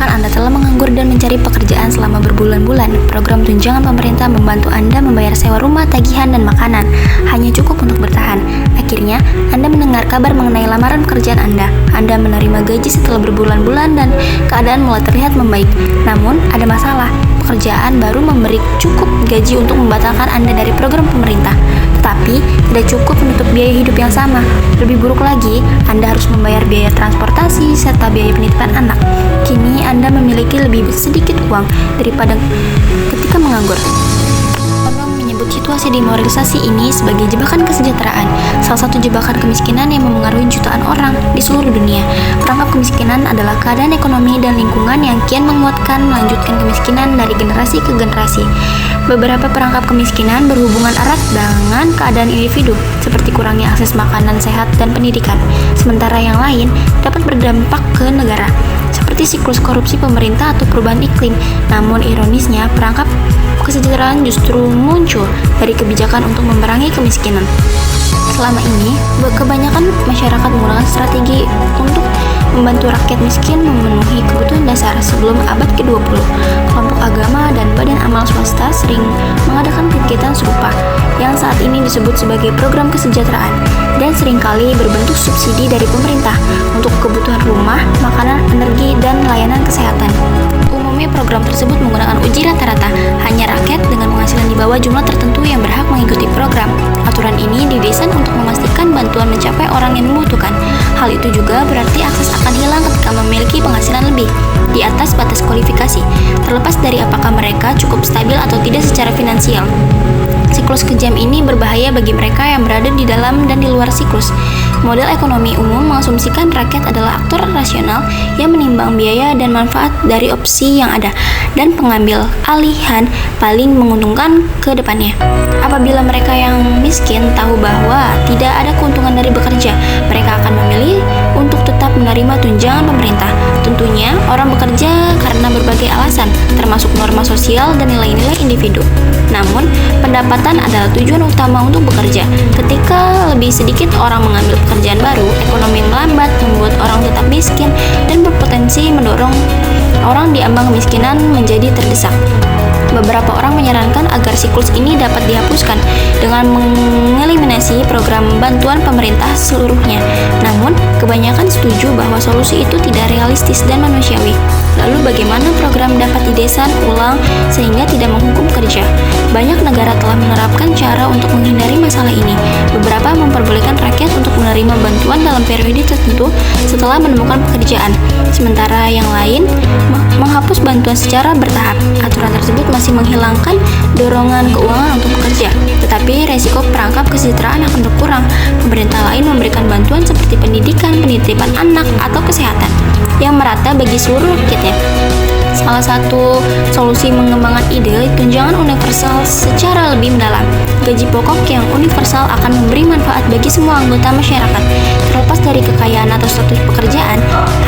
Misalkan Anda telah menganggur dan mencari pekerjaan selama berbulan-bulan, program tunjangan pemerintah membantu Anda membayar sewa rumah, tagihan, dan makanan. Hanya cukup untuk bertahan. Akhirnya, Anda mendengar kabar mengenai lamaran pekerjaan Anda. Anda menerima gaji setelah berbulan-bulan dan keadaan mulai terlihat membaik. Namun, ada masalah. Pekerjaan baru memberi cukup gaji untuk membatalkan Anda dari program pemerintah. Tetapi, tidak cukup menutup biaya hidup yang sama. Lebih buruk lagi, Anda harus membayar biaya transportasi serta biaya penitipan anak. Kini, Anda memiliki lebih sedikit uang daripada ketika menganggur. Orang menyebut situasi demoralisasi ini sebagai jebakan kesejahteraan, salah satu jebakan kemiskinan yang memengaruhi jutaan orang di seluruh dunia. Perangkap kemiskinan adalah keadaan ekonomi dan lingkungan yang kian menguatkan melanjutkan kemiskinan dari generasi ke generasi. Beberapa perangkap kemiskinan berhubungan erat dengan keadaan individu, seperti kurangnya akses makanan sehat dan pendidikan, sementara yang lain dapat berdampak ke negara, seperti siklus korupsi pemerintah atau perubahan iklim. Namun ironisnya, perangkap kesejahteraan justru muncul dari kebijakan untuk memerangi kemiskinan. Selama ini, kebanyakan masyarakat menggunakan strategi untuk membantu rakyat miskin memenuhi kebutuhan dasar. Sebelum abad ke-20, kelompok agama dan badan amal swasta sering mengadakan kegiatan serupa yang saat ini disebut sebagai program kesejahteraan dan seringkali berbentuk subsidi dari pemerintah untuk kebutuhan rumah, makanan, energi, dan layanan kesehatan. Umumnya program tersebut menggunakan uji rata-rata. Hanya rakyat dengan penghasilan di bawah jumlah tertentu yang berhak mengikuti program. Aturan ini didesain untuk memastikan bantuan mencapai orang yang membutuhkan. Hal itu juga berarti akses akan hilang ketika memiliki penghasilan lebih di atas batas kualifikasi, terlepas dari apakah mereka cukup stabil atau tidak secara finansial. Siklus kejam ini berbahaya bagi mereka yang berada di dalam dan di luar siklus. Model ekonomi umum mengasumsikan rakyat adalah aktor rasional yang menimbang biaya dan manfaat dari opsi yang ada dan pengambil alihan paling menguntungkan ke depannya. Apabila mereka yang miskin tahu bahwa tidak ada keuntungan dari bekerja, mereka akan memilih untuk tetap menerima tunjangan pemerintah. Tentunya orang bekerja karena berbagai alasan, termasuk norma sosial dan nilai-nilai individu. Namun, pendapatan adalah tujuan utama untuk bekerja. Ketika lebih sedikit orang mengambil pekerjaan baru, ekonomi melambat, membuat orang tetap miskin, dan berpotensi mendorong orang di ambang kemiskinan menjadi terdesak. Beberapa orang menyarankan agar siklus ini dapat dihapuskan dengan mengeliminasi program bantuan pemerintah seluruhnya. Namun, kebanyakan setuju bahwa solusi itu tidak realistis dan manusiawi. Lalu bagaimana program dapat didesain ulang sehingga tidak menghukum kerja? Banyak negara telah menerapkan cara untuk menghindari masalah ini. Beberapa memperbolehkan rakyat untuk menerima bantuan dalam periode tertentu setelah menemukan pekerjaan, sementara yang lain menghapus bantuan secara bertahap. Aturan tersebut masih menghilangkan dorongan keuangan untuk bekerja, tetapi resiko perangkap kesejahteraan akan berkurang. Pemerintah lain memberikan bantuan seperti pendidikan, penitipan anak, atau kesehatan yang merata bagi seluruh rakyatnya. Salah satu solusi mengembangkan ide tunjangan universal secara lebih mendalam. Gaji pokok yang universal akan memberi manfaat bagi semua anggota masyarakat, terlepas dari kekayaan atau status pekerjaan.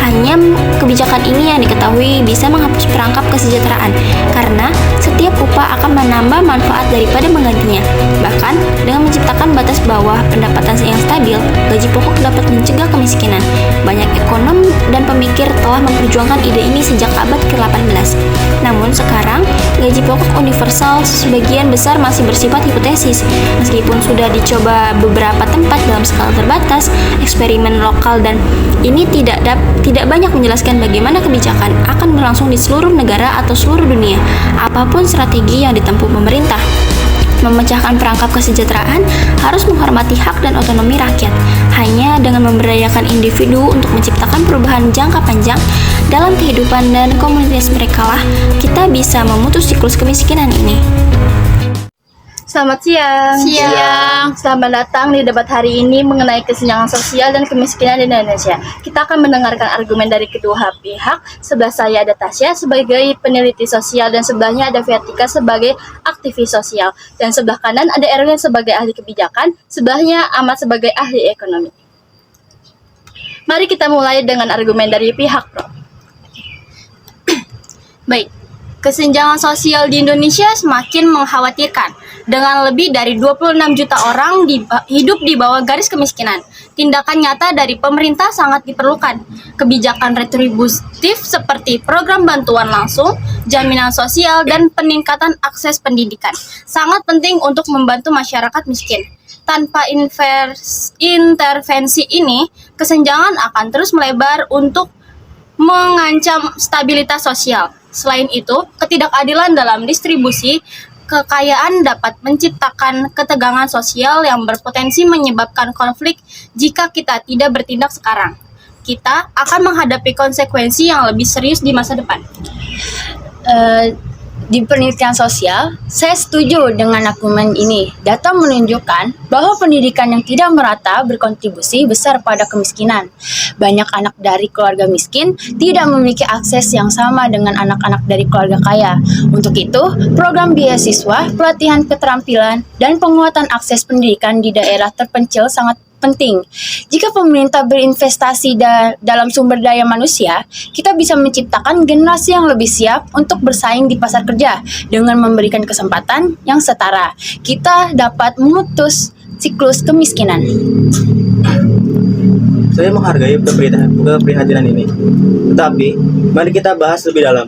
Hanya kebijakan ini yang diketahui bisa menghapus perangkap kesejahteraan, karena setiap upah akan menambah manfaat daripada menggantinya. Bahkan, dengan menciptakan batas bawah pendapatan yang stabil, gaji pokok dapat mencegah kemiskinan. Banyak ekonom dan pemikir telah memperjuangkan ide ini sejak abad ke-18. Namun sekarang, gaji pokok universal sebagian besar masih bersifat hipotesis. Meskipun sudah dicoba beberapa tempat dalam skala terbatas, eksperimen lokal, dan ini tidak banyak menjelaskan bagaimana kebijakan akan berlangsung di seluruh negara atau seluruh dunia. Apapun strategi yang ditempuh pemerintah, memecahkan perangkap kesejahteraan harus menghormati hak dan otonomi rakyat. Hanya dengan memberdayakan individu untuk menciptakan perubahan jangka panjang dalam kehidupan dan komunitas mereka lah kita bisa memutus siklus kemiskinan ini. Selamat siang. Selamat datang di debat hari ini mengenai kesenjangan sosial dan kemiskinan di Indonesia. Kita akan mendengarkan argumen dari kedua pihak. Sebelah saya ada Tasya sebagai peneliti sosial dan sebelahnya ada Vertika sebagai aktivis sosial. Dan sebelah kanan ada Erwin sebagai ahli kebijakan, sebelahnya Ahmad sebagai ahli ekonomi. Mari kita mulai dengan argumen dari pihak pro. Baik. Kesenjangan sosial di Indonesia semakin mengkhawatirkan. Dengan lebih dari 26 juta orang hidup di bawah garis kemiskinan. Tindakan nyata dari pemerintah sangat diperlukan. Kebijakan retributif seperti program bantuan langsung, jaminan sosial, dan peningkatan akses pendidikan sangat penting untuk membantu masyarakat miskin. Tanpa intervensi ini, kesenjangan akan terus melebar untuk mengancam stabilitas sosial. Selain itu, ketidakadilan dalam distribusi kekayaan dapat menciptakan ketegangan sosial yang berpotensi menyebabkan konflik jika kita tidak bertindak sekarang. Kita akan menghadapi konsekuensi yang lebih serius di masa depan. Di penelitian sosial, saya setuju dengan argumen ini. Data menunjukkan bahwa pendidikan yang tidak merata berkontribusi besar pada kemiskinan. Banyak anak dari keluarga miskin tidak memiliki akses yang sama dengan anak-anak dari keluarga kaya. Untuk itu, program beasiswa, pelatihan keterampilan, dan penguatan akses pendidikan di daerah terpencil sangat penting. Jika pemerintah berinvestasi dalam sumber daya manusia, kita bisa menciptakan generasi yang lebih siap untuk bersaing di pasar kerja dengan memberikan kesempatan yang setara. Kita dapat memutus siklus kemiskinan. Saya menghargai keprihatinan ini, tetapi mari kita bahas lebih dalam.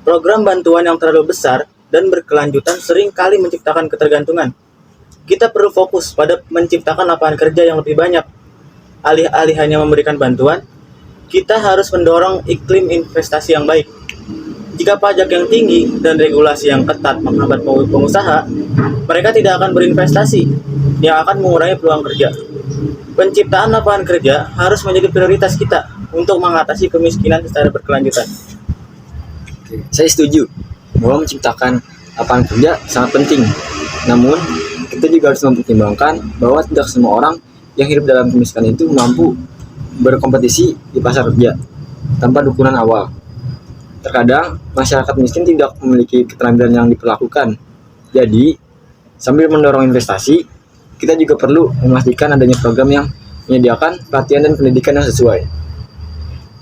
Program bantuan yang terlalu besar dan berkelanjutan sering kali menciptakan ketergantungan. Kita perlu fokus pada menciptakan lapangan kerja yang lebih banyak. Alih-alih hanya memberikan bantuan, kita harus mendorong iklim investasi yang baik. Jika pajak yang tinggi dan regulasi yang ketat menghambat pengusaha, mereka tidak akan berinvestasi, yang akan mengurangi peluang kerja. Penciptaan lapangan kerja harus menjadi prioritas kita untuk mengatasi kemiskinan secara berkelanjutan. Saya setuju bahwa menciptakan lapangan kerja sangat penting. Namun, kita juga harus mempertimbangkan bahwa tidak semua orang yang hidup dalam kemiskinan itu mampu berkompetisi di pasar kerja tanpa dukungan awal. Terkadang, masyarakat miskin tidak memiliki keterampilan yang diperlakukan. Jadi, sambil mendorong investasi, kita juga perlu memastikan adanya program yang menyediakan pelatihan dan pendidikan yang sesuai.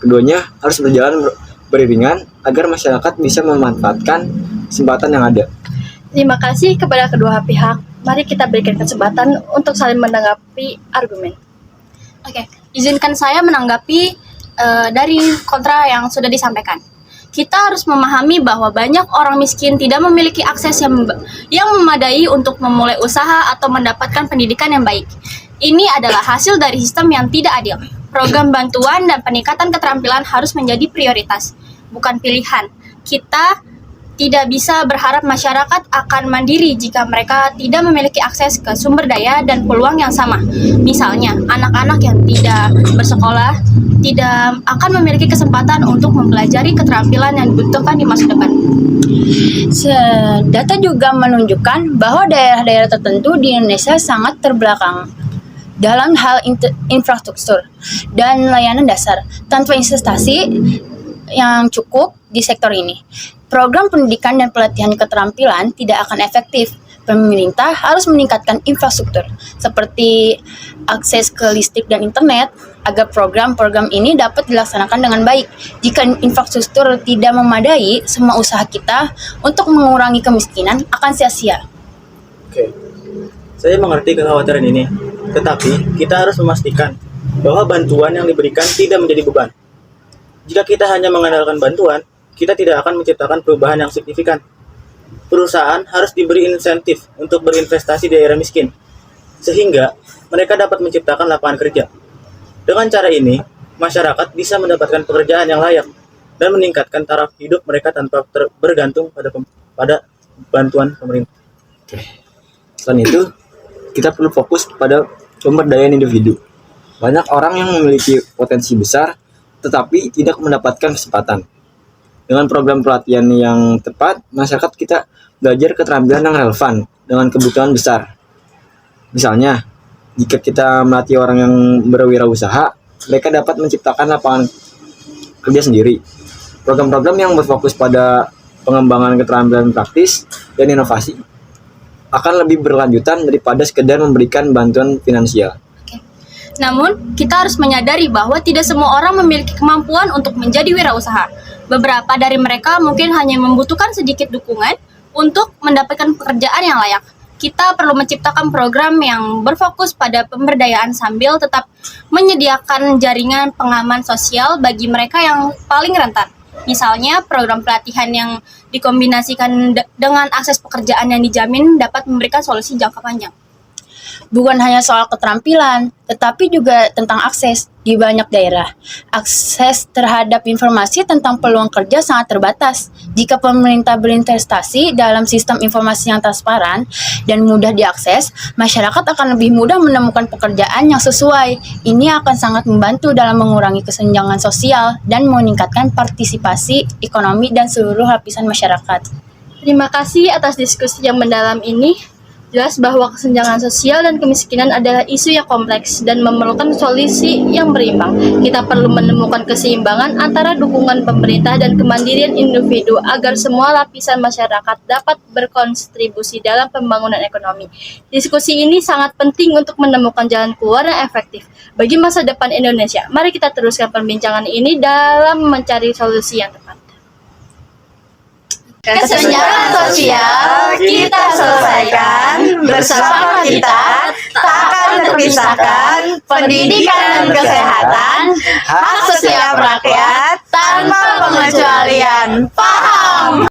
Keduanya harus berjalan beriringan agar masyarakat bisa memanfaatkan kesempatan yang ada. Terima kasih kepada kedua pihak. Mari kita berikan kesempatan untuk saling menanggapi argumen. Oke, izinkan saya menanggapi dari kontra yang sudah disampaikan. Kita harus memahami bahwa banyak orang miskin tidak memiliki akses yang memadai untuk memulai usaha atau mendapatkan pendidikan yang baik. Ini adalah hasil dari sistem yang tidak adil. Program bantuan dan peningkatan keterampilan harus menjadi prioritas, bukan pilihan. Kita tidak bisa berharap masyarakat akan mandiri jika mereka tidak memiliki akses ke sumber daya dan peluang yang sama. Misalnya, anak-anak yang tidak bersekolah tidak akan memiliki kesempatan untuk mempelajari keterampilan yang dibutuhkan di masa depan. Data juga menunjukkan bahwa daerah-daerah tertentu di Indonesia sangat terbelakang dalam hal infrastruktur dan layanan dasar tanpa investasi yang cukup di sektor ini. Program pendidikan dan pelatihan keterampilan tidak akan efektif. Pemerintah harus meningkatkan infrastruktur seperti akses ke listrik dan internet agar program-program ini dapat dilaksanakan dengan baik. Jika infrastruktur tidak memadai, semua usaha kita untuk mengurangi kemiskinan akan sia-sia. Oke, saya mengerti kekhawatiran ini, tetapi kita harus memastikan bahwa bantuan yang diberikan tidak menjadi beban. Jika kita hanya mengandalkan bantuan, kita tidak akan menciptakan perubahan yang signifikan. Perusahaan harus diberi insentif untuk berinvestasi di daerah miskin, sehingga mereka dapat menciptakan lapangan kerja. Dengan cara ini, masyarakat bisa mendapatkan pekerjaan yang layak dan meningkatkan taraf hidup mereka tanpa bergantung pada bantuan pemerintah. Selain itu, kita perlu fokus pada pemberdayaan individu. Banyak orang yang memiliki potensi besar, tetapi tidak mendapatkan kesempatan. Dengan program pelatihan yang tepat, masyarakat kita belajar keterampilan yang relevan dengan kebutuhan besar. Misalnya, jika kita melatih orang yang berwirausaha, mereka dapat menciptakan lapangan kerja sendiri. Program-program yang berfokus pada pengembangan keterampilan praktis dan inovasi akan lebih berlanjutan daripada sekedar memberikan bantuan finansial. Namun, kita harus menyadari bahwa tidak semua orang memiliki kemampuan untuk menjadi wirausaha. Beberapa dari mereka mungkin hanya membutuhkan sedikit dukungan untuk mendapatkan pekerjaan yang layak. Kita perlu menciptakan program yang berfokus pada pemberdayaan sambil tetap menyediakan jaringan pengaman sosial bagi mereka yang paling rentan. Misalnya, program pelatihan yang dikombinasikan dengan akses pekerjaan yang dijamin dapat memberikan solusi jangka panjang. Bukan hanya soal keterampilan, tetapi juga tentang akses. Di banyak daerah, akses terhadap informasi tentang peluang kerja sangat terbatas. Jika pemerintah berinvestasi dalam sistem informasi yang transparan dan mudah diakses, masyarakat akan lebih mudah menemukan pekerjaan yang sesuai. Ini akan sangat membantu dalam mengurangi kesenjangan sosial dan meningkatkan partisipasi ekonomi dan seluruh lapisan masyarakat. Terima kasih atas diskusi yang mendalam ini. Jelas bahwa kesenjangan sosial dan kemiskinan adalah isu yang kompleks dan memerlukan solusi yang berimbang. Kita perlu menemukan keseimbangan antara dukungan pemerintah dan kemandirian individu agar semua lapisan masyarakat dapat berkontribusi dalam pembangunan ekonomi. Diskusi ini sangat penting untuk menemukan jalan keluar yang efektif bagi masa depan Indonesia. Mari kita teruskan perbincangan ini dalam mencari solusi yang tepat. Kesenjangan sosial kita selesaikan, bersama kita takkan terpisahkan, pendidikan dan kesehatan, hak setiap rakyat tanpa pengecualian. Paham?